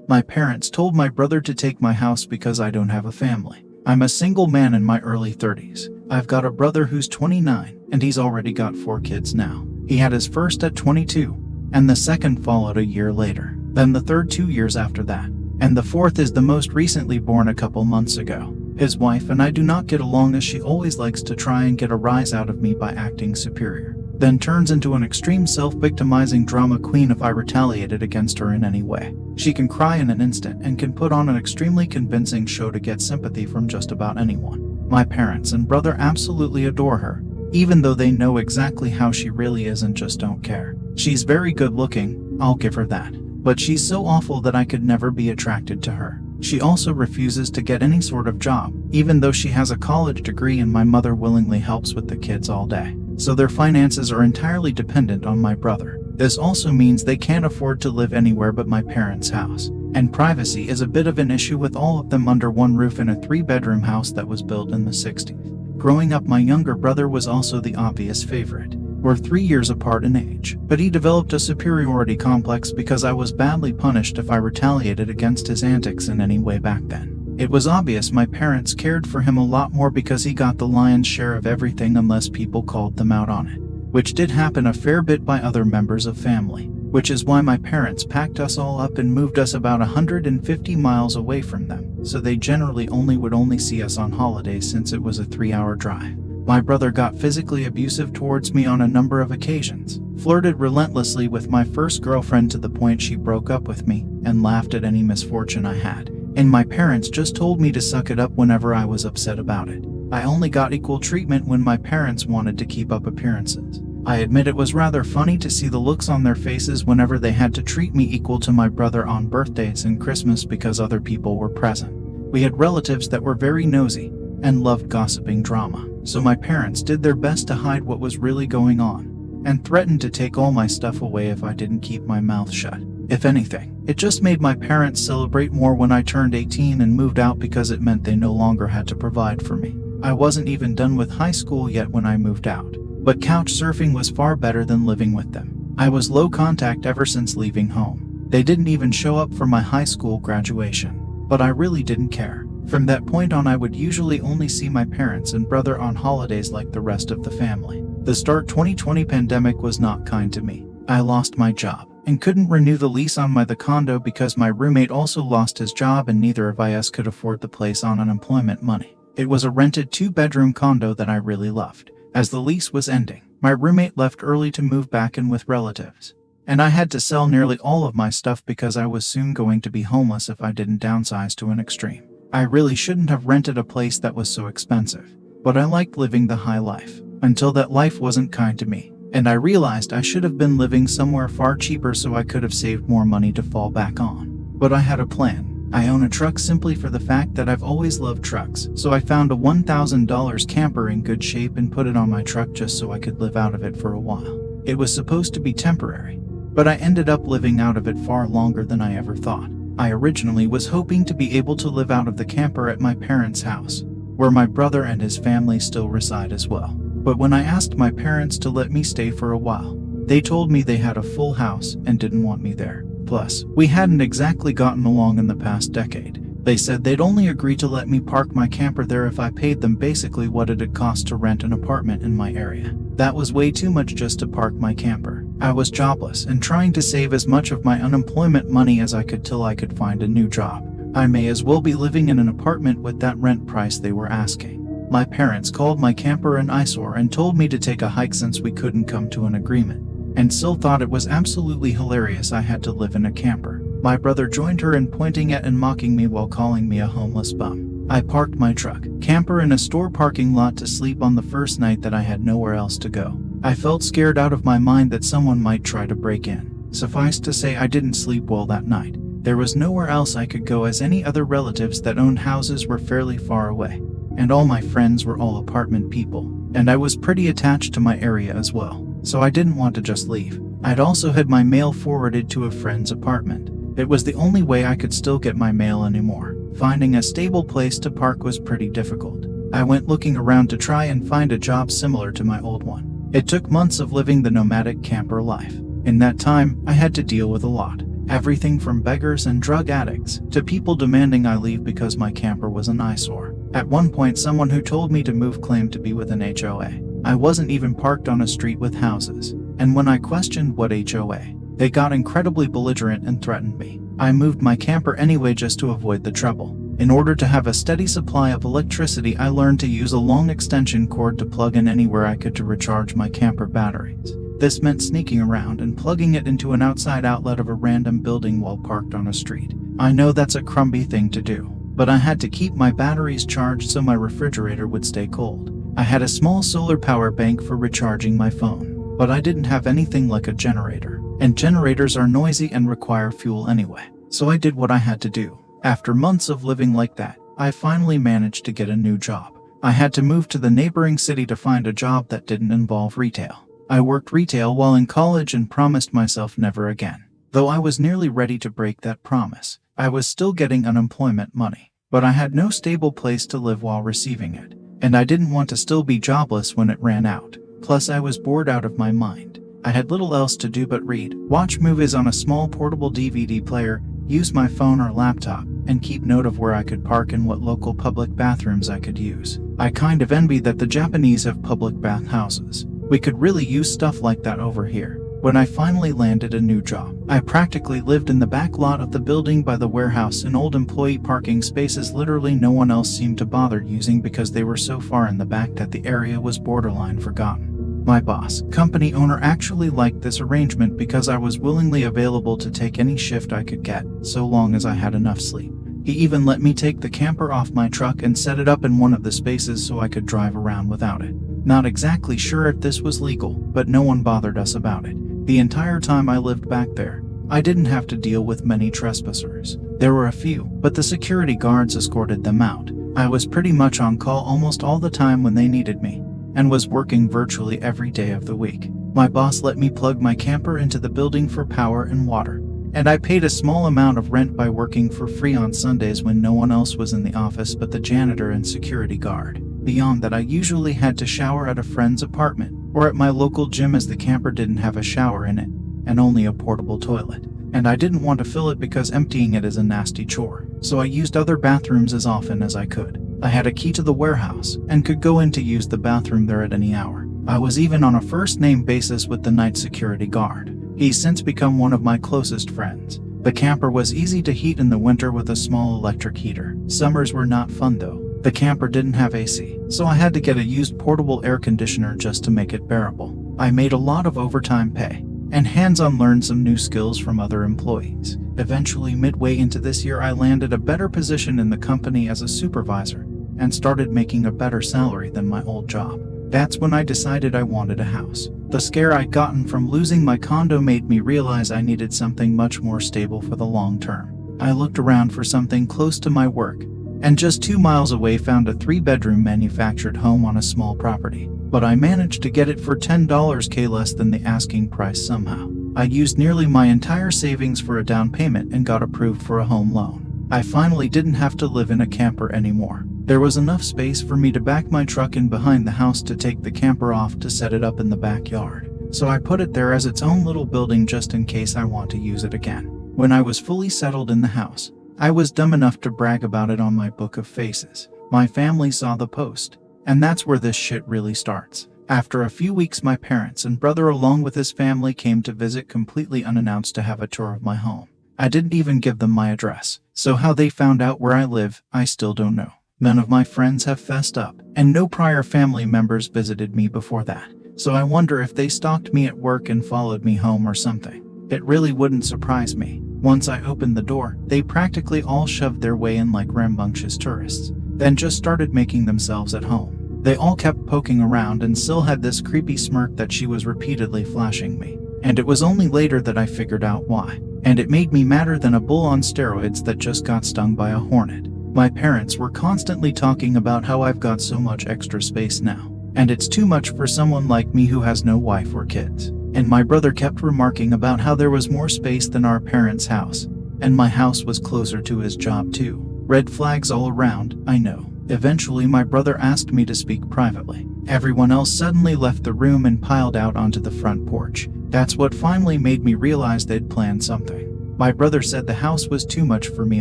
My parents told my brother to take my house because I don't have a family. I'm a single man in my early 30s. I've got a brother who's 29, and he's already got 4 kids now. He had his first at 22, and the second followed a year later, then the third 2 years after that, and the fourth is the most recently born a couple months ago. His wife and I do not get along, as she always likes to try and get a rise out of me by acting superior, then turns into an extreme self-victimizing drama queen if I retaliated against her in any way. She can cry in an instant and can put on an extremely convincing show to get sympathy from just about anyone. My parents and brother absolutely adore her, even though they know exactly how she really is and just don't care. She's very good looking, I'll give her that, but she's so awful that I could never be attracted to her. She also refuses to get any sort of job, even though she has a college degree, and my mother willingly helps with the kids all day. So their finances are entirely dependent on my brother. This also means they can't afford to live anywhere but my parents' house. And privacy is a bit of an issue with all of them under one roof in a 3-bedroom house that was built in the 60s. Growing up, my younger brother was also the obvious favorite. We're 3 years apart in age, but he developed a superiority complex because I was badly punished if I retaliated against his antics in any way back then. It was obvious my parents cared for him a lot more because he got the lion's share of everything unless people called them out on it, which did happen a fair bit by other members of family, which is why my parents packed us all up and moved us about 150 miles away from them, so they generally would see us on holidays since it was a 3-hour drive. My brother got physically abusive towards me on a number of occasions, flirted relentlessly with my first girlfriend to the point she broke up with me, and laughed at any misfortune I had. And my parents just told me to suck it up whenever I was upset about it. I only got equal treatment when my parents wanted to keep up appearances. I admit it was rather funny to see the looks on their faces whenever they had to treat me equal to my brother on birthdays and Christmas because other people were present. We had relatives that were very nosy and loved gossiping drama, so my parents did their best to hide what was really going on, and threatened to take all my stuff away if I didn't keep my mouth shut. If anything, it just made my parents celebrate more when I turned 18 and moved out because it meant they no longer had to provide for me. I wasn't even done with high school yet when I moved out, but couch surfing was far better than living with them. I was low contact ever since leaving home. They didn't even show up for my high school graduation, but I really didn't care. From that point on, I would usually only see my parents and brother on holidays like the rest of the family. The start 2020 pandemic was not kind to me. I lost my job and couldn't renew the lease on the condo because my roommate also lost his job and neither of us could afford the place on unemployment money. It was a rented 2-bedroom condo that I really loved. As the lease was ending, my roommate left early to move back in with relatives, and I had to sell nearly all of my stuff because I was soon going to be homeless if I didn't downsize to an extreme. I really shouldn't have rented a place that was so expensive, but I liked living the high life, until that life wasn't kind to me, and I realized I should have been living somewhere far cheaper so I could have saved more money to fall back on. But I had a plan. I own a truck simply for the fact that I've always loved trucks, so I found a $1,000 camper in good shape and put it on my truck just so I could live out of it for a while. It was supposed to be temporary, but I ended up living out of it far longer than I ever thought. I originally was hoping to be able to live out of the camper at my parents' house, where my brother and his family still reside as well. But when I asked my parents to let me stay for a while, they told me they had a full house and didn't want me there. Plus, we hadn't exactly gotten along in the past decade. They said they'd only agree to let me park my camper there if I paid them basically what it'd cost to rent an apartment in my area. That was way too much just to park my camper. I was jobless and trying to save as much of my unemployment money as I could till I could find a new job. I may as well be living in an apartment with that rent price they were asking. My parents called my camper an eyesore and told me to take a hike since we couldn't come to an agreement, and still thought it was absolutely hilarious I had to live in a camper. My brother joined her in pointing at and mocking me while calling me a homeless bum. I parked my truck camper in a store parking lot to sleep on the first night that I had nowhere else to go. I felt scared out of my mind that someone might try to break in. Suffice to say, I didn't sleep well that night. There was nowhere else I could go as any other relatives that owned houses were fairly far away, and all my friends were all apartment people, and I was pretty attached to my area as well, so I didn't want to just leave. I'd also had my mail forwarded to a friend's apartment. It was the only way I could still get my mail anymore. Finding a stable place to park was pretty difficult. I went looking around to try and find a job similar to my old one. It took months of living the nomadic camper life. In that time, I had to deal with a lot. Everything from beggars and drug addicts to people demanding I leave because my camper was an eyesore. At one point, someone who told me to move claimed to be with an HOA. I wasn't even parked on a street with houses, and when I questioned what HOA, they got incredibly belligerent and threatened me. I moved my camper anyway just to avoid the trouble. In order to have a steady supply of electricity, I learned to use a long extension cord to plug in anywhere I could to recharge my camper batteries. This meant sneaking around and plugging it into an outside outlet of a random building while parked on a street. I know that's a crumby thing to do, but I had to keep my batteries charged so my refrigerator would stay cold. I had a small solar power bank for recharging my phone, but I didn't have anything like a generator, and generators are noisy and require fuel anyway. So I did what I had to do. After months of living like that, I finally managed to get a new job. I had to move to the neighboring city to find a job that didn't involve retail. I worked retail while in college and promised myself never again. Though I was nearly ready to break that promise, I was still getting unemployment money, but I had no stable place to live while receiving it, and I didn't want to still be jobless when it ran out. Plus, I was bored out of my mind. I had little else to do but read, watch movies on a small portable DVD player, use my phone or laptop, and keep note of where I could park and what local public bathrooms I could use. I kind of envy that the Japanese have public bathhouses. We could really use stuff like that over here. When I finally landed a new job, I practically lived in the back lot of the building by the warehouse in old employee parking spaces literally no one else seemed to bother using because they were so far in the back that the area was borderline forgotten. My boss, company owner, actually liked this arrangement because I was willingly available to take any shift I could get, so long as I had enough sleep. He even let me take the camper off my truck and set it up in one of the spaces so I could drive around without it. Not exactly sure if this was legal, but no one bothered us about it. The entire time I lived back there, I didn't have to deal with many trespassers. There were a few, but the security guards escorted them out. I was pretty much on call almost all the time when they needed me, and was working virtually every day of the week. My boss let me plug my camper into the building for power and water, and I paid a small amount of rent by working for free on Sundays when no one else was in the office but the janitor and security guard. Beyond that, I usually had to shower at a friend's apartment or at my local gym as the camper didn't have a shower in it and only a portable toilet. And I didn't want to fill it because emptying it is a nasty chore, so I used other bathrooms as often as I could. I had a key to the warehouse and could go in to use the bathroom there at any hour. I was even on a first-name basis with the night security guard. He's since become one of my closest friends. The camper was easy to heat in the winter with a small electric heater. Summers were not fun though. The camper didn't have AC, so I had to get a used portable air conditioner just to make it bearable. I made a lot of overtime pay and hands-on learned some new skills from other employees. Eventually, midway into this year, I landed a better position in the company as a supervisor and started making a better salary than my old job. That's when I decided I wanted a house. The scare I'd gotten from losing my condo made me realize I needed something much more stable for the long term. I looked around for something close to my work, and just 2 miles away found a 3-bedroom manufactured home on a small property. But I managed to get it for $10K less than the asking price somehow. I used nearly my entire savings for a down payment and got approved for a home loan. I finally didn't have to live in a camper anymore. There was enough space for me to back my truck in behind the house to take the camper off to set it up in the backyard. So I put it there as its own little building just in case I want to use it again. When I was fully settled in the house, I was dumb enough to brag about it on my book of faces. My family saw the post, and that's where this shit really starts. After a few weeks, my parents and brother along with his family came to visit completely unannounced to have a tour of my home. I didn't even give them my address, so how they found out where I live, I still don't know. None of my friends have fessed up, and no prior family members visited me before that, so I wonder if they stalked me at work and followed me home or something. It really wouldn't surprise me. Once I opened the door, they practically all shoved their way in like rambunctious tourists, then just started making themselves at home. They all kept poking around and still had this creepy smirk that she was repeatedly flashing me. And it was only later that I figured out why. And it made me madder than a bull on steroids that just got stung by a hornet. My parents were constantly talking about how I've got so much extra space now, and it's too much for someone like me who has no wife or kids. And my brother kept remarking about how there was more space than our parents' house, and my house was closer to his job too. Red flags all around, I know. Eventually, my brother asked me to speak privately. Everyone else suddenly left the room and piled out onto the front porch. That's what finally made me realize they'd planned something. My brother said the house was too much for me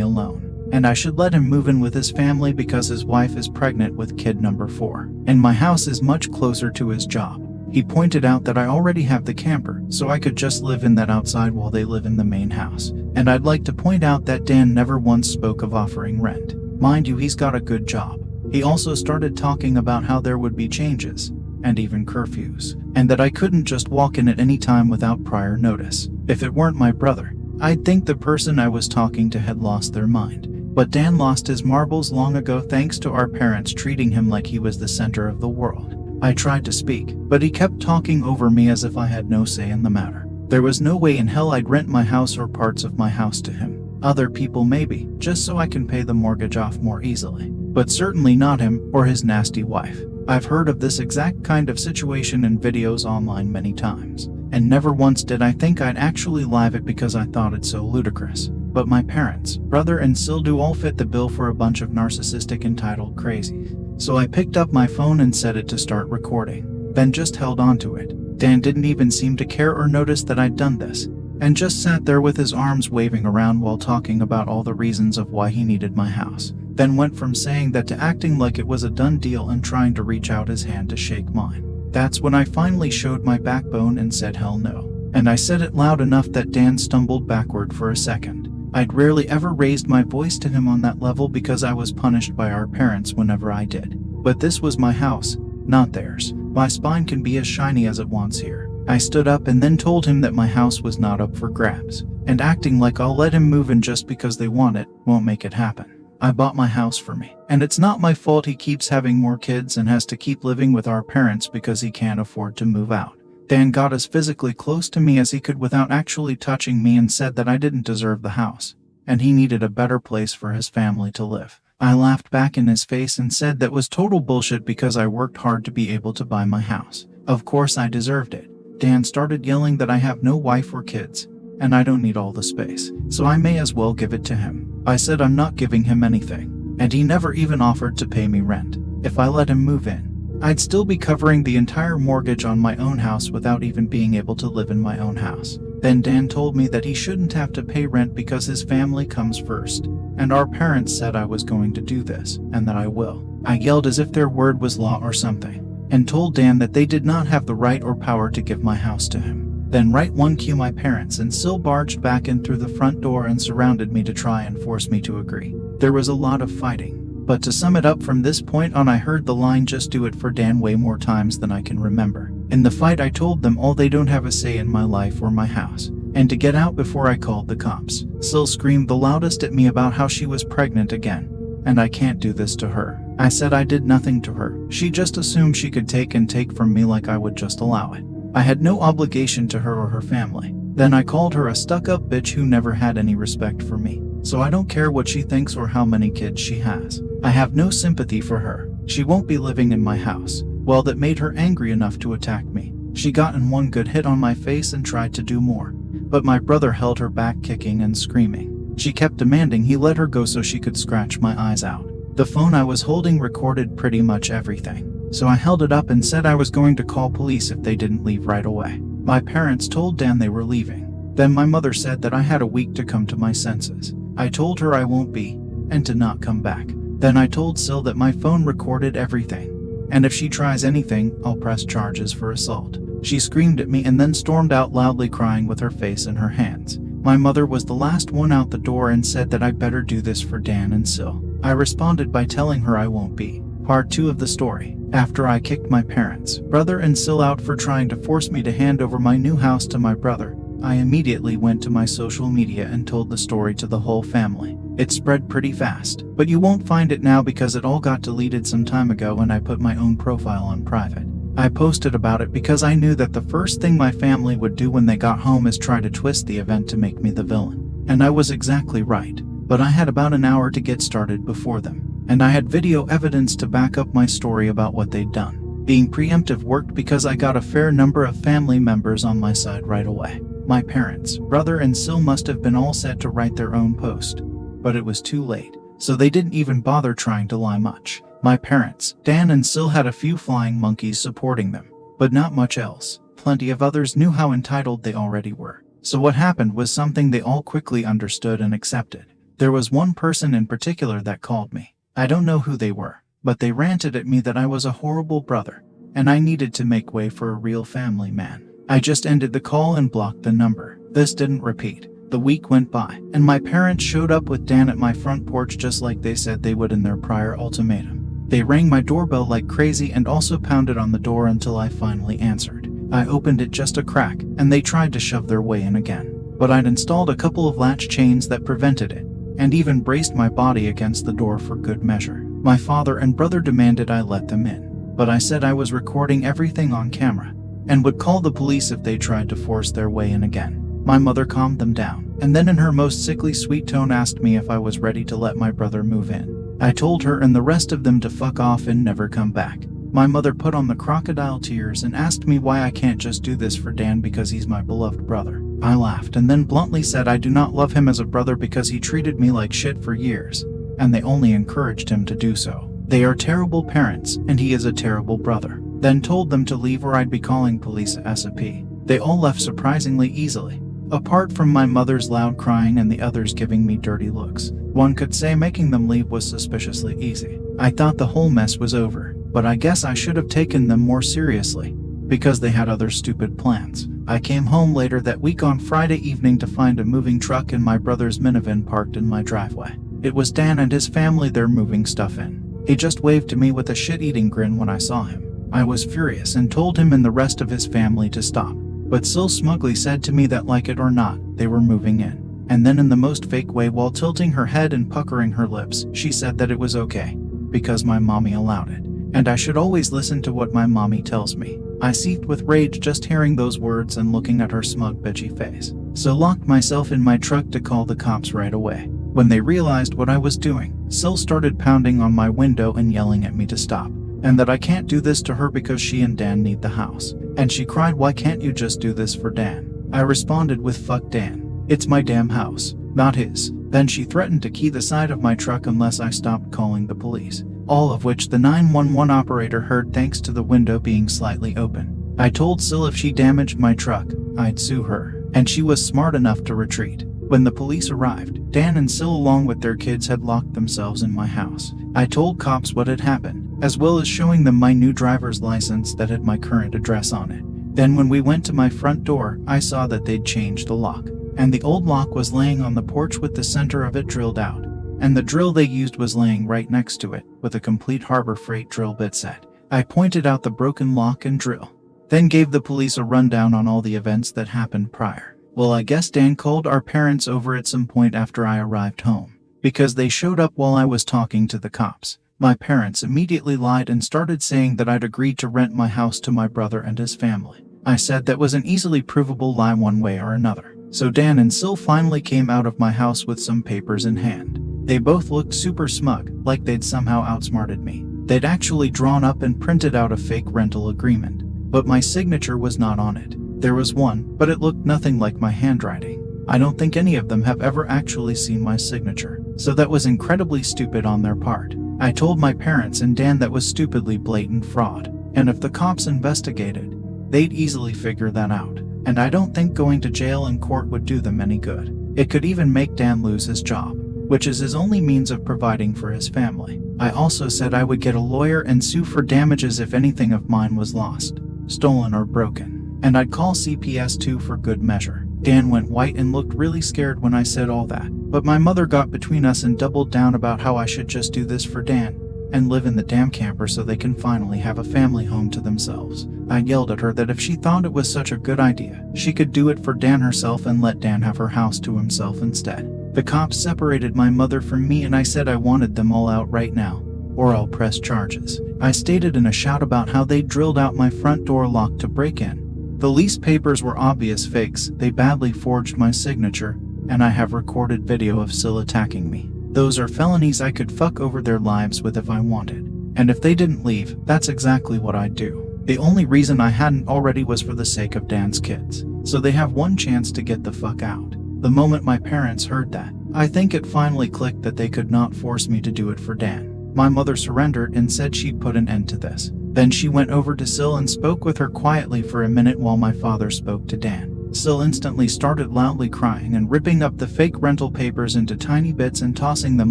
alone, and I should let him move in with his family because his wife is pregnant with kid number 4, and my house is much closer to his job. He pointed out that I already have the camper, so I could just live in that outside while they live in the main house. And I'd like to point out that Dan never once spoke of offering rent. Mind you, he's got a good job. He also started talking about how there would be changes, and even curfews, and that I couldn't just walk in at any time without prior notice. If it weren't my brother, I'd think the person I was talking to had lost their mind. But Dan lost his marbles long ago thanks to our parents treating him like he was the center of the world. I tried to speak, but he kept talking over me as if I had no say in the matter. There was no way in hell I'd rent my house or parts of my house to him. Other people maybe, just so I can pay the mortgage off more easily. But certainly not him or his nasty wife. I've heard of this exact kind of situation in videos online many times, and never once did I think I'd actually live it because I thought it so ludicrous. But my parents, brother and Sil do all fit the bill for a bunch of narcissistic entitled crazies. So I picked up my phone and set it to start recording, then just held on to it. Dan didn't even seem to care or notice that I'd done this, and just sat there with his arms waving around while talking about all the reasons of why he needed my house. Then went from saying that to acting like it was a done deal and trying to reach out his hand to shake mine. That's when I finally showed my backbone and said hell no. And I said it loud enough that Dan stumbled backward for a second. I'd rarely ever raised my voice to him on that level because I was punished by our parents whenever I did. But this was my house, not theirs. My spine can be as shiny as it wants here. I stood up and then told him that my house was not up for grabs, and acting like I'll let him move in just because they want it won't make it happen. I bought my house for me, and it's not my fault he keeps having more kids and has to keep living with our parents because he can't afford to move out. Dan got as physically close to me as he could without actually touching me and said that I didn't deserve the house, and he needed a better place for his family to live. I laughed back in his face and said that was total bullshit because I worked hard to be able to buy my house. Of course I deserved it. Dan started yelling that I have no wife or kids, and I don't need all the space, so I may as well give it to him. I said I'm not giving him anything, and he never even offered to pay me rent. If I let him move in, I'd still be covering the entire mortgage on my own house without even being able to live in my own house. Then Dan told me that he shouldn't have to pay rent because his family comes first, and our parents said I was going to do this, and that I will. I yelled as if their word was law or something, and told Dan that they did not have the right or power to give my house to him. Then right one cue my parents and Sil barged back in through the front door and surrounded me to try and force me to agree. There was a lot of fighting. But to sum it up, from this point on I heard the line "just do it" for Dan way more times than I can remember. In the fight I told them all they don't have a say in my life or my house, and to get out before I called the cops. Sil screamed the loudest at me about how she was pregnant again, and I can't do this to her. I said I did nothing to her. She just assumed she could take from me like I would just allow it. I had no obligation to her or her family. Then I called her a stuck-up bitch who never had any respect for me. So I don't care what she thinks or how many kids she has. I have no sympathy for her. She won't be living in my house. Well, that made her angry enough to attack me. She got in one good hit on my face and tried to do more. But my brother held her back, kicking and screaming. She kept demanding he let her go so she could scratch my eyes out. The phone I was holding recorded pretty much everything. So I held it up and said I was going to call police if they didn't leave right away. My parents told Dan they were leaving. Then my mother said that I had a week to come to my senses. I told her I won't be, and to not come back. Then I told Sil that my phone recorded everything, and if she tries anything, I'll press charges for assault. She screamed at me and then stormed out loudly, crying with her face in her hands. My mother was the last one out the door and said that I better do this for Dan and Sil. I responded by telling her I won't be. Part 2 of the story. After I kicked my parents, brother and Sil out for trying to force me to hand over my new house to my brother, I immediately went to my social media and told the story to the whole family. It spread pretty fast, but you won't find it now because it all got deleted some time ago and I put my own profile on private. I posted about it because I knew that the first thing my family would do when they got home is try to twist the event to make me the villain. And I was exactly right, but I had about an hour to get started before them, and I had video evidence to back up my story about what they'd done. Being preemptive worked because I got a fair number of family members on my side right away. My parents, brother and Sil must have been all set to write their own post, but it was too late, so they didn't even bother trying to lie much. My parents, Dan and Sil, had a few flying monkeys supporting them, but not much else. Plenty of others knew how entitled they already were, So what happened was something they all quickly understood and accepted. There was one person in particular that called me. I don't know who they were, but they ranted at me that I was a horrible brother, and I needed to make way for a real family man. I just ended the call and blocked the number. This didn't repeat. The week went by, and my parents showed up with Dan at my front porch just like they said they would in their prior ultimatum. They rang my doorbell like crazy and also pounded on the door until I finally answered. I opened it just a crack, and they tried to shove their way in again. But I'd installed a couple of latch chains that prevented it, and even braced my body against the door for good measure. My father and brother demanded I let them in, but I said I was recording everything on camera, and would call the police if they tried to force their way in again. My mother calmed them down, and then in her most sickly sweet tone asked me if I was ready to let my brother move in. I told her and the rest of them to fuck off and never come back. My mother put on the crocodile tears and asked me why I can't just do this for Dan because he's my beloved brother. I laughed and then bluntly said I do not love him as a brother because he treated me like shit for years, and they only encouraged him to do so. They are terrible parents, and he is a terrible brother. Then told them to leave or I'd be calling police ASAP. They all left surprisingly easily, apart from my mother's loud crying and the others giving me dirty looks. One could say making them leave was suspiciously easy. I thought the whole mess was over, but I guess I should have taken them more seriously, because they had other stupid plans. I came home later that week on Friday evening to find a moving truck and my brother's minivan parked in my driveway. It was Dan and his family there moving stuff in. He just waved to me with a shit-eating grin when I saw him. I was furious and told him and the rest of his family to stop, but Sil smugly said to me that like it or not, they were moving in. And then in the most fake way while tilting her head and puckering her lips, she said that it was okay, because my mommy allowed it, and I should always listen to what my mommy tells me. I seethed with rage just hearing those words and looking at her smug bitchy face, so locked myself in my truck to call the cops right away. When they realized what I was doing, Sil started pounding on my window and yelling at me to stop, and that I can't do this to her because she and Dan need the house. And she cried, "Why can't you just do this for Dan?" I responded with, "Fuck Dan. It's my damn house, not his." Then she threatened to key the side of my truck unless I stopped calling the police, all of which the 911 operator heard thanks to the window being slightly open. I told Sil if she damaged my truck, I'd sue her, and she was smart enough to retreat. When the police arrived, Dan and Sil along with their kids had locked themselves in my house. I told cops what had happened, as well as showing them my new driver's license that had my current address on it. Then when we went to my front door, I saw that they'd changed the lock, and the old lock was laying on the porch with the center of it drilled out, and the drill they used was laying right next to it, with a complete Harbor Freight drill bit set. I pointed out the broken lock and drill, then gave the police a rundown on all the events that happened prior. Well, I guess Dan called our parents over at some point after I arrived home, because they showed up while I was talking to the cops. My parents immediately lied and started saying that I'd agreed to rent my house to my brother and his family. I said that was an easily provable lie one way or another. So Dan and Sil finally came out of my house with some papers in hand. They both looked super smug, like they'd somehow outsmarted me. They'd actually drawn up and printed out a fake rental agreement, but my signature was not on it. There was one, but it looked nothing like my handwriting. I don't think any of them have ever actually seen my signature, so that was incredibly stupid on their part. I told my parents and Dan that was stupidly blatant fraud, and if the cops investigated, they'd easily figure that out, and I don't think going to jail and court would do them any good. It could even make Dan lose his job, which is his only means of providing for his family. I also said I would get a lawyer and sue for damages if anything of mine was lost, stolen or broken, and I'd call CPS too for good measure. Dan went white and looked really scared when I said all that, but my mother got between us and doubled down about how I should just do this for Dan and live in the damn camper so they can finally have a family home to themselves. I yelled at her that if she thought it was such a good idea, she could do it for Dan herself and let Dan have her house to himself instead. The cops separated my mother from me and I said I wanted them all out right now, or I'll press charges. I stated in a shout about how they drilled out my front door lock to break in. The lease papers were obvious fakes, they badly forged my signature, and I have recorded video of Sil attacking me. Those are felonies I could fuck over their lives with if I wanted. And if they didn't leave, that's exactly what I'd do. The only reason I hadn't already was for the sake of Dan's kids, so they have one chance to get the fuck out. The moment my parents heard that, I think it finally clicked that they could not force me to do it for Dan. My mother surrendered and said she'd put an end to this. Then she went over to Sil and spoke with her quietly for a minute while my father spoke to Dan. Sil instantly started loudly crying and ripping up the fake rental papers into tiny bits and tossing them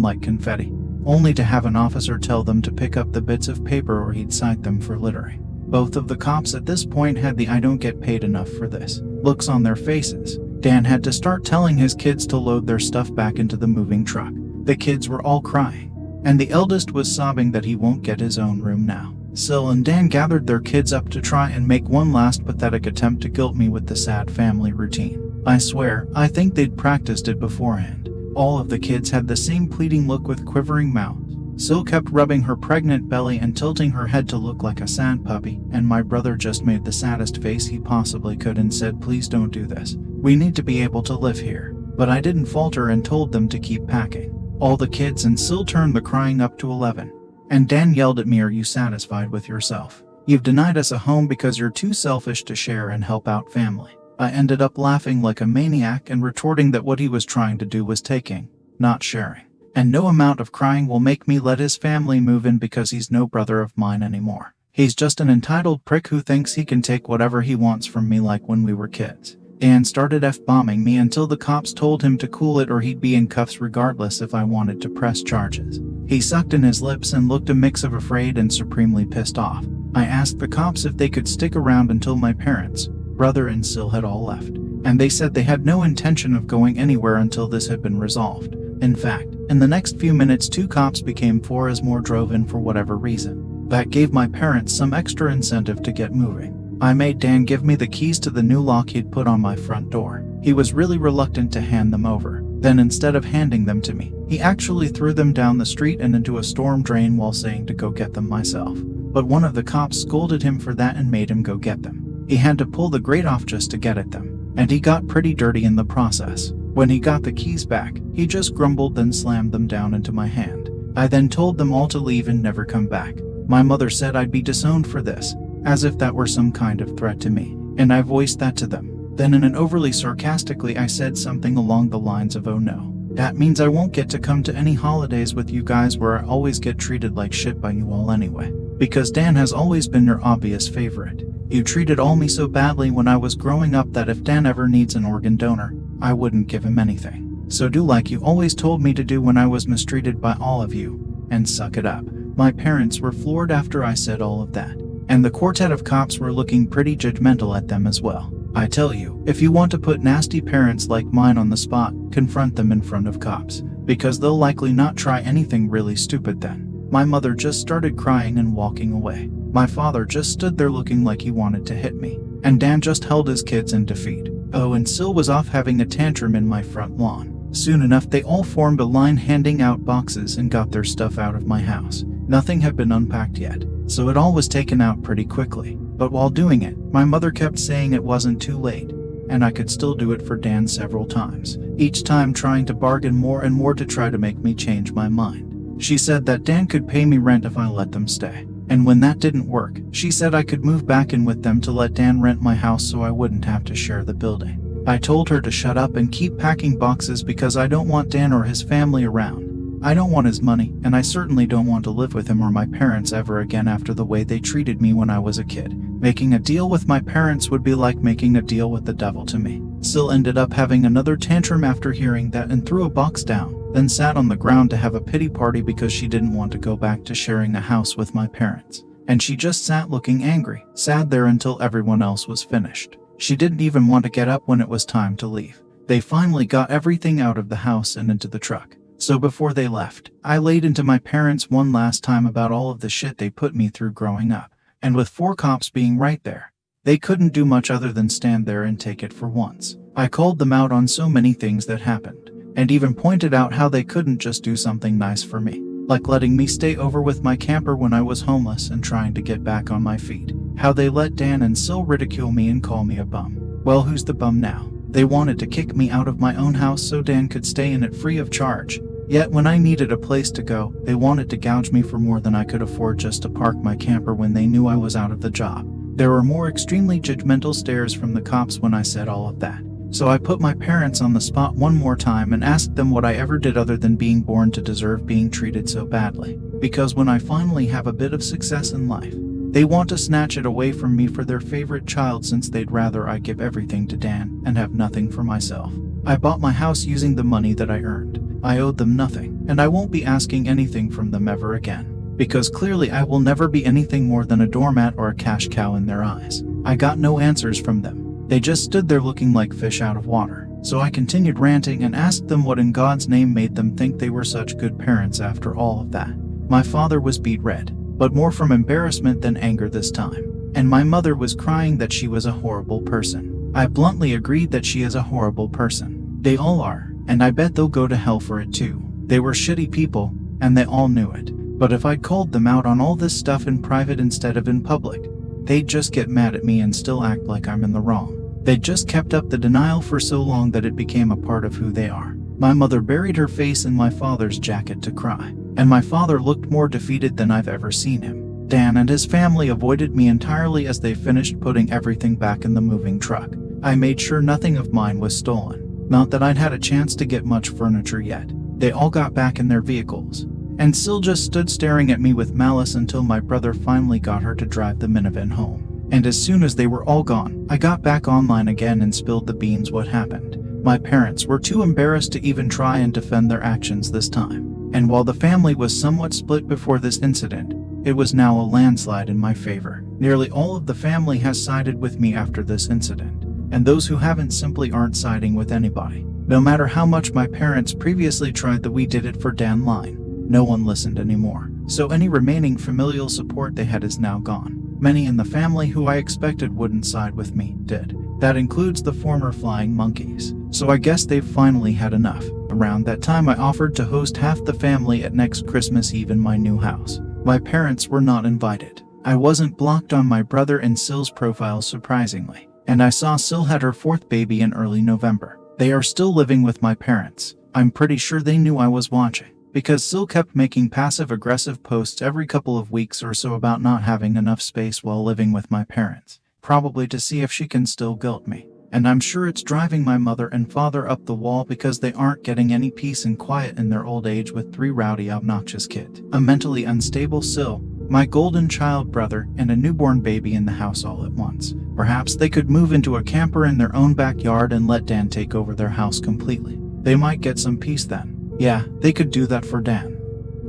like confetti, only to have an officer tell them to pick up the bits of paper or he'd cite them for littering. Both of the cops at this point had the "I don't get paid enough for this" looks on their faces. Dan had to start telling his kids to load their stuff back into the moving truck. The kids were all crying, and the eldest was sobbing that he won't get his own room now. Sil and Dan gathered their kids up to try and make one last pathetic attempt to guilt me with the sad family routine. I swear, I think they'd practiced it beforehand. All of the kids had the same pleading look with quivering mouths. Sil kept rubbing her pregnant belly and tilting her head to look like a sad puppy, and my brother just made the saddest face he possibly could and said, "Please don't do this. We need to be able to live here." But I didn't falter and told them to keep packing. All the kids and Sil turned the crying up to 11. And Dan yelled at me, "Are you satisfied with yourself? You've denied us a home because you're too selfish to share and help out family." I ended up laughing like a maniac and retorting that what he was trying to do was taking, not sharing. And no amount of crying will make me let his family move in because he's no brother of mine anymore. He's just an entitled prick who thinks he can take whatever he wants from me like when we were kids. Dan started F-bombing me until the cops told him to cool it or he'd be in cuffs regardless if I wanted to press charges. He sucked in his lips and looked a mix of afraid and supremely pissed off. I asked the cops if they could stick around until my parents, brother and Sil had all left, and they said they had no intention of going anywhere until this had been resolved. In fact, in the next few minutes 2 cops became 4 as more drove in for whatever reason. That gave my parents some extra incentive to get moving. I made Dan give me the keys to the new lock he'd put on my front door. He was really reluctant to hand them over. Then instead of handing them to me, he actually threw them down the street and into a storm drain while saying to go get them myself. But one of the cops scolded him for that and made him go get them. He had to pull the grate off just to get at them, and he got pretty dirty in the process. When he got the keys back, he just grumbled then slammed them down into my hand. I then told them all to leave and never come back. My mother said I'd be disowned for this, as if that were some kind of threat to me, and I voiced that to them. Then in an overly sarcastically I said something along the lines of, "Oh no, that means I won't get to come to any holidays with you guys where I always get treated like shit by you all anyway. Because Dan has always been your obvious favorite. You treated all me so badly when I was growing up that if Dan ever needs an organ donor, I wouldn't give him anything. So do like you always told me to do when I was mistreated by all of you, and suck it up." My parents were floored after I said all of that, and the quartet of cops were looking pretty judgmental at them as well. I tell you, if you want to put nasty parents like mine on the spot, confront them in front of cops, because they'll likely not try anything really stupid then. My mother just started crying and walking away. My father just stood there looking like he wanted to hit me, and Dan just held his kids in defeat. Oh, and Sil was off having a tantrum in my front lawn. Soon enough they all formed a line handing out boxes and got their stuff out of my house. Nothing had been unpacked yet, so it all was taken out pretty quickly. But while doing it, my mother kept saying it wasn't too late, and I could still do it for Dan several times, each time trying to bargain more and more to try to make me change my mind. She said that Dan could pay me rent if I let them stay, and when that didn't work, she said I could move back in with them to let Dan rent my house so I wouldn't have to share the building. I told her to shut up and keep packing boxes because I don't want Dan or his family around. I don't want his money, and I certainly don't want to live with him or my parents ever again after the way they treated me when I was a kid. Making a deal with my parents would be like making a deal with the devil to me. Sil ended up having another tantrum after hearing that and threw a box down, then sat on the ground to have a pity party because she didn't want to go back to sharing a house with my parents. And she just sat looking angry, sad there until everyone else was finished. She didn't even want to get up when it was time to leave. They finally got everything out of the house and into the truck. So before they left, I laid into my parents one last time about all of the shit they put me through growing up. And with 4 cops being right there, they couldn't do much other than stand there and take it for once. I called them out on so many things that happened, and even pointed out how they couldn't just do something nice for me, like letting me stay over with my camper when I was homeless and trying to get back on my feet. How they let Dan and Sil ridicule me and call me a bum. Well, who's the bum now? They wanted to kick me out of my own house so Dan could stay in it free of charge. Yet when I needed a place to go, they wanted to gouge me for more than I could afford just to park my camper when they knew I was out of the job. There were more extremely judgmental stares from the cops when I said all of that. So I put my parents on the spot one more time and asked them what I ever did other than being born to deserve being treated so badly. Because when I finally have a bit of success in life, They want to snatch it away from me for their favorite child since they'd rather I give everything to Dan and have nothing for myself. I bought my house using the money that I earned. I owed them nothing, and I won't be asking anything from them ever again, because clearly I will never be anything more than a doormat or a cash cow in their eyes. I got no answers from them. They just stood there looking like fish out of water. So I continued ranting and asked them what in God's name made them think they were such good parents after all of that. My father was beet red, but more from embarrassment than anger this time. And my mother was crying that she was a horrible person. I bluntly agreed that she is a horrible person. They all are, and I bet they'll go to hell for it too. They were shitty people, and they all knew it. But if I'd called them out on all this stuff in private instead of in public, they'd just get mad at me and still act like I'm in the wrong. They'd just kept up the denial for so long that it became a part of who they are. My mother buried her face in my father's jacket to cry, and my father looked more defeated than I've ever seen him. Dan and his family avoided me entirely as they finished putting everything back in the moving truck. I made sure nothing of mine was stolen. Not that I'd had a chance to get much furniture yet. They all got back in their vehicles, and Syl just stood staring at me with malice until my brother finally got her to drive the minivan home. And as soon as they were all gone, I got back online again and spilled the beans what happened. My parents were too embarrassed to even try and defend their actions this time. And while the family was somewhat split before this incident, it was now a landslide in my favor. Nearly all of the family has sided with me after this incident, and those who haven't simply aren't siding with anybody. No matter how much my parents previously tried the "we did it for Dan" line, no one listened anymore. So any remaining familial support they had is now gone. Many in the family who I expected wouldn't side with me did. That includes the former flying monkeys. So I guess they've finally had enough. Around that time I offered to host half the family at next Christmas Eve in my new house. My parents were not invited. I wasn't blocked on my brother and Syl's profiles surprisingly. And I saw Syl had her fourth baby in early November. They are still living with my parents. I'm pretty sure they knew I was watching, because Syl kept making passive-aggressive posts every couple of weeks or so about not having enough space while living with my parents, probably to see if she can still guilt me. And I'm sure it's driving my mother and father up the wall because they aren't getting any peace and quiet in their old age with 3 rowdy, obnoxious kids, a mentally unstable Syl, my golden child brother, and a newborn baby in the house all at once. Perhaps they could move into a camper in their own backyard and let Dan take over their house completely. They might get some peace then. Yeah, they could do that for Dan.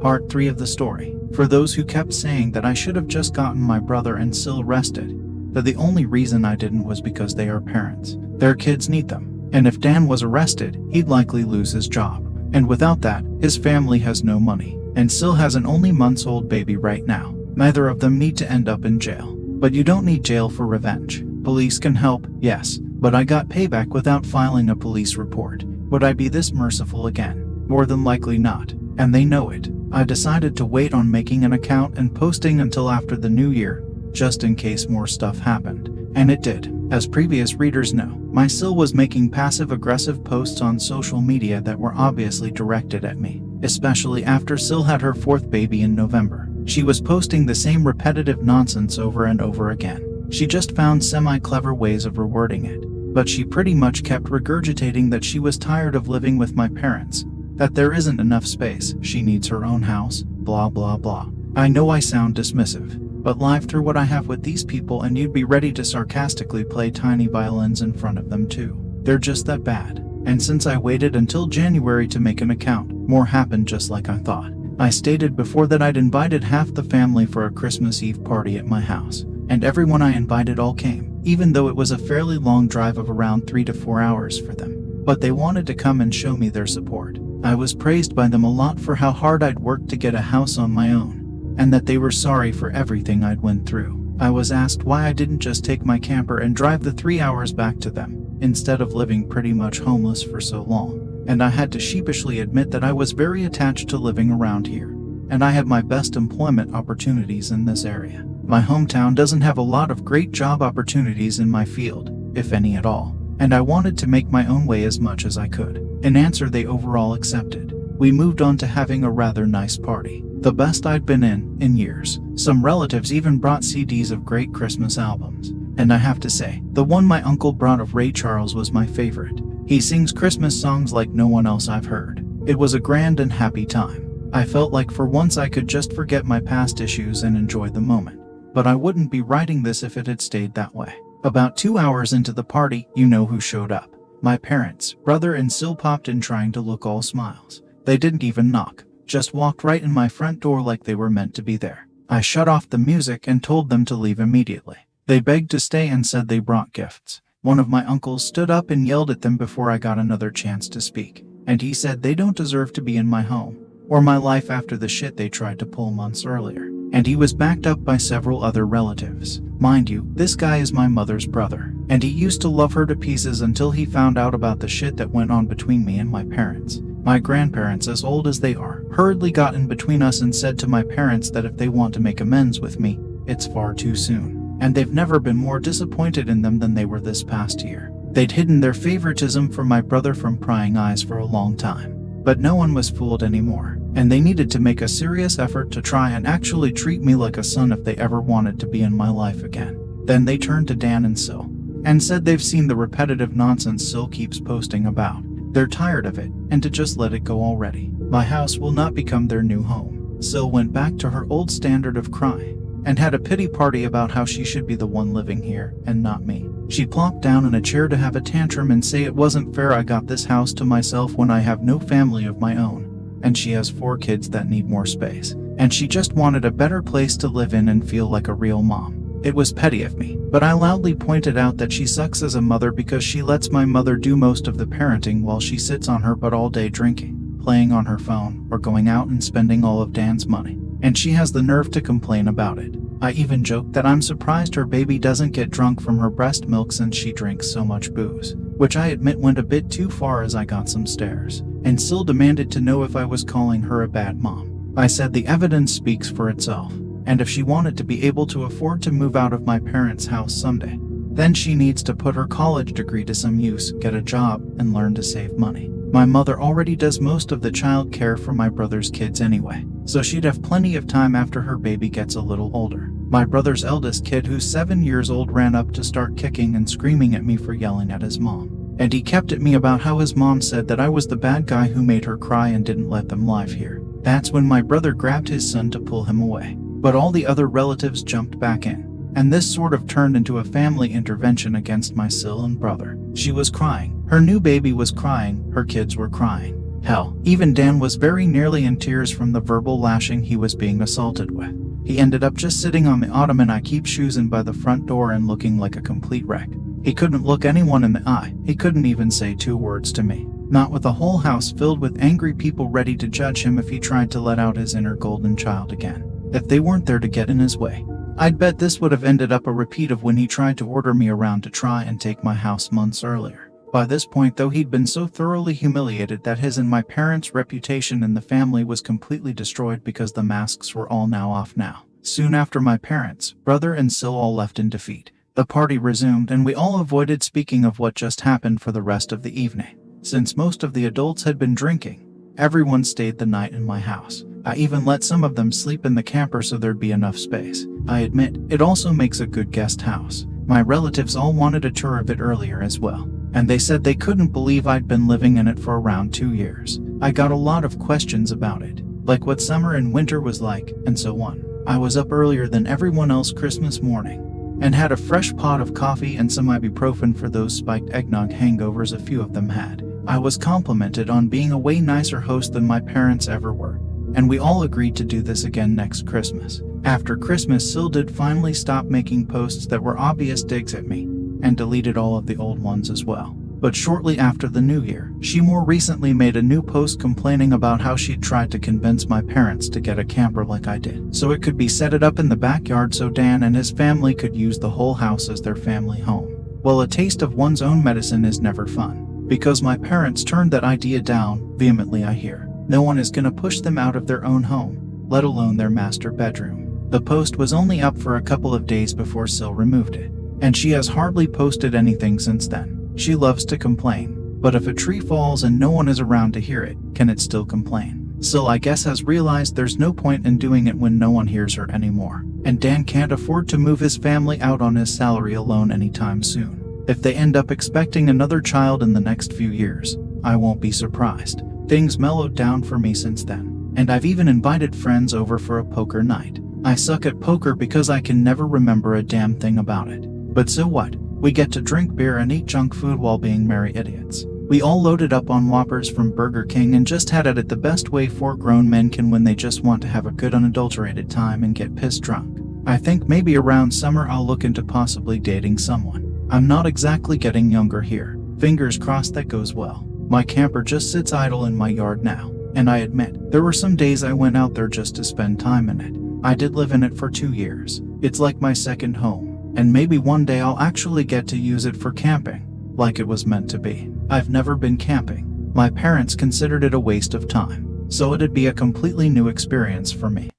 Part 3 of the story. For those who kept saying that I should have just gotten my brother and Syl arrested, that the only reason I didn't was because they are parents. Their kids need them. And if Dan was arrested, he'd likely lose his job. And without that, his family has no money. And Syl has an only months-old baby right now. Neither of them need to end up in jail. But you don't need jail for revenge. Police can help, yes, but I got payback without filing a police report. Would I be this merciful again? More than likely not, and they know it. I decided to wait on making an account and posting until after the new year, just in case more stuff happened. And it did. As previous readers know, my Syl was making passive-aggressive posts on social media that were obviously directed at me, especially after Syl had her 4th baby in November. She was posting the same repetitive nonsense over and over again. She just found semi-clever ways of rewording it, but she pretty much kept regurgitating that she was tired of living with my parents, that there isn't enough space, she needs her own house, blah blah blah. I know I sound dismissive, but live through what I have with these people and you'd be ready to sarcastically play tiny violins in front of them too. They're just that bad. And since I waited until January to make an account, more happened just like I thought. I stated before that I'd invited half the family for a Christmas Eve party at my house, and everyone I invited all came, even though it was a fairly long drive of around 3 to 4 hours for them. But they wanted to come and show me their support. I was praised by them a lot for how hard I'd worked to get a house on my own, and that they were sorry for everything I'd went through. I was asked why I didn't just take my camper and drive the 3 hours back to them, instead of living pretty much homeless for so long. And I had to sheepishly admit that I was very attached to living around here, and I have my best employment opportunities in this area. My hometown doesn't have a lot of great job opportunities in my field, if any at all, and I wanted to make my own way as much as I could. An answer they overall accepted. We moved on to having a rather nice party, the best I'd been in years. Some relatives even brought CDs of great Christmas albums. And I have to say, the one my uncle brought of Ray Charles was my favorite. He sings Christmas songs like no one else I've heard. It was a grand and happy time. I felt like for once I could just forget my past issues and enjoy the moment. but I wouldn't be writing this if it had stayed that way. About 2 hours into the party, you know who showed up. My parents, brother, and Sil popped in trying to look all smiles. They didn't even knock, just walked right in my front door like they were meant to be there. I shut off the music and told them to leave immediately. They begged to stay and said they brought gifts. One of my uncles stood up and yelled at them before I got another chance to speak, and he said they don't deserve to be in my home or my life after the shit they tried to pull months earlier. And he was backed up by several other relatives. Mind you, this guy is my mother's brother, and he used to love her to pieces until he found out about the shit that went on between me and my parents. My grandparents, as old as they are, hurriedly got in between us and said to my parents that if they want to make amends with me, it's far too soon. And they've never been more disappointed in them than they were this past year. They'd hidden their favoritism for my brother from prying eyes for a long time. But no one was fooled anymore, and they needed to make a serious effort to try and actually treat me like a son if they ever wanted to be in my life again. Then they turned to Dan and Sil, and said they've seen the repetitive nonsense Sil keeps posting about. They're tired of it, and to just let it go already. My house will not become their new home. Sil went back to her old standard of crying, and had a pity party about how she should be the one living here, and not me. She plopped down in a chair to have a tantrum and say it wasn't fair I got this house to myself when I have no family of my own, and she has 4 kids that need more space, and she just wanted a better place to live in and feel like a real mom. It was petty of me, but I loudly pointed out that she sucks as a mother because she lets my mother do most of the parenting while she sits on her butt all day drinking, playing on her phone, or going out and spending all of Dan's money. And she has the nerve to complain about it. I even joked that I'm surprised her baby doesn't get drunk from her breast milk since she drinks so much booze, which I admit went a bit too far as I got some stares, and Sil demanded to know if I was calling her a bad mom. I said the evidence speaks for itself, and if she wanted to be able to afford to move out of my parents' house someday, then she needs to put her college degree to some use, get a job, and learn to save money. My mother already does most of the child care for my brother's kids anyway, so she'd have plenty of time after her baby gets a little older. My brother's eldest kid, who's 7 years old, ran up to start kicking and screaming at me for yelling at his mom. And he kept at me about how his mom said that I was the bad guy who made her cry and didn't let them live here. That's when my brother grabbed his son to pull him away. But all the other relatives jumped back in, and this sort of turned into a family intervention against my Sil and brother. She was crying, her new baby was crying, her kids were crying. Hell, even Dan was very nearly in tears from the verbal lashing he was being assaulted with. He ended up just sitting on the ottoman I keep choosing by the front door and looking like a complete wreck. He couldn't look anyone in the eye, he couldn't even say 2 words to me. Not with a whole house filled with angry people ready to judge him if he tried to let out his inner golden child again. If they weren't there to get in his way. I'd bet this would have ended up a repeat of when he tried to order me around to try and take my house months earlier. By this point, though, he'd been so thoroughly humiliated that his and my parents' reputation in the family was completely destroyed because the masks were all now off now. Soon after my parents, brother, and Sil all left in defeat, the party resumed and we all avoided speaking of what just happened for the rest of the evening. Since most of the adults had been drinking, everyone stayed the night in my house. I even let some of them sleep in the camper so there'd be enough space. I admit, it also makes a good guest house. My relatives all wanted a tour of it earlier as well, and they said they couldn't believe I'd been living in it for around 2 years. I got a lot of questions about it, like what summer and winter was like, and so on. I was up earlier than everyone else Christmas morning, and had a fresh pot of coffee and some ibuprofen for those spiked eggnog hangovers a few of them had. I was complimented on being a way nicer host than my parents ever were, and we all agreed to do this again next Christmas. After Christmas, Sil did finally stop making posts that were obvious digs at me, and deleted all of the old ones as well. But shortly after the new year, she more recently made a new post complaining about how she'd tried to convince my parents to get a camper like I did, so it could be set it up in the backyard so Dan and his family could use the whole house as their family home. Well, a taste of one's own medicine is never fun, because my parents turned that idea down vehemently. I hear no one is gonna push them out of their own home, let alone their master bedroom. The post was only up for a couple of days before Sil removed it, and she has hardly posted anything since then. She loves to complain, but if a tree falls and no one is around to hear it, can it still complain? Sil, I guess, has realized there's no point in doing it when no one hears her anymore, and Dan can't afford to move his family out on his salary alone anytime soon. If they end up expecting another child in the next few years, I won't be surprised. Things mellowed down for me since then, and I've even invited friends over for a poker night. I suck at poker because I can never remember a damn thing about it. But so what? We get to drink beer and eat junk food while being merry idiots. We all loaded up on Whoppers from Burger King and just had it the best way 4 grown men can when they just want to have a good unadulterated time and get pissed drunk. I think maybe around summer I'll look into possibly dating someone. I'm not exactly getting younger here. Fingers crossed that goes well. My camper just sits idle in my yard now, and I admit, there were some days I went out there just to spend time in it. I did live in it for 2 years. It's like my second home, and maybe one day I'll actually get to use it for camping, like it was meant to be. I've never been camping. My parents considered it a waste of time, so it'd be a completely new experience for me.